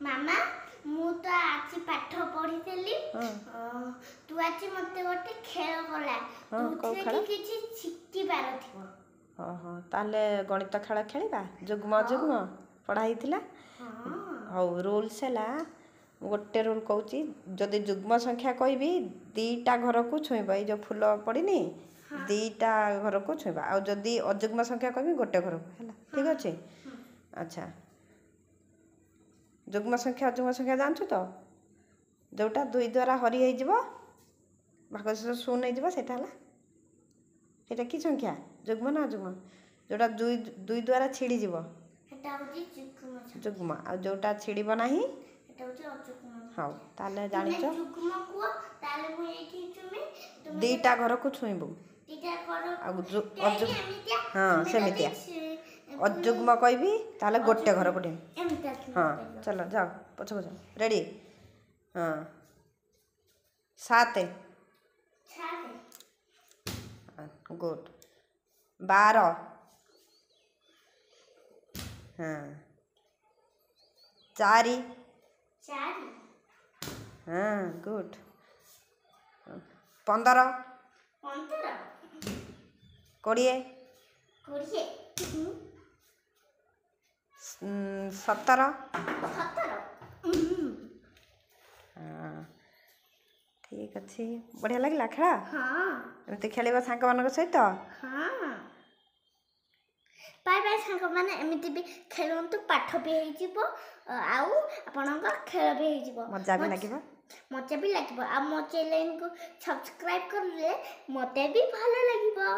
मामा मु तो आज पाठ पढ़ी तू आज मते गोटे खेल कला तुथरे किछि शिखि पार थिबो ओहो ताले गणित खेल खेलिबा जुग्म जुग्म पढ़ाई थिला हौ रूल्स हैला गोटे रूल कहूची जदि जुग्म संख्या कहबी दीटा घर को छुईब ये जो फूल पड़नी दीटा घर को छुईबा आ जदि अजुग्म संख्या कहबी गोटे घर को हैला ठीक अच्छे अच्छा जुग्म संख्या अजुग्म संख्या जानछु तो जोटा दुई द्वारा हरि हो जिवो भागशेष शून्य हो जिवो सेटा हला सेटा की संख्या जुग्म ना अजुग्म जोटा दुई द्वारा छिड़ी जिवो सेटा होची जुग्म जुग्म आ जोटा छिड़ीबो नाही सेटा होची अजुग्म हां ताले जानिचो जुग्म को ताले मु एठी तुमे दीटा घर को छुईबो दीटा घर आ अजुग्म हां सेमितिया अजुग्म कहबी ताले गोटे घर को हाँ चलो जाओ पछ पछ रेडी हाँ 7 गुड 12 हाँ 4 हाँ गुड 15 20 17 हाँ ठीक अच्छे बढ़िया लगे खेला हाँ एमती खेल सांग मान सहित हाँ बाय बाय सांग माने एमती भी खेलंतु पाठ भी हो जिवो आउ आपनका खेल भी हो जिवो मजा भी लागिबो मजा भी लागिबो आ मो चैनल को सब्सक्राइब करले मते भी भलो लागिबो।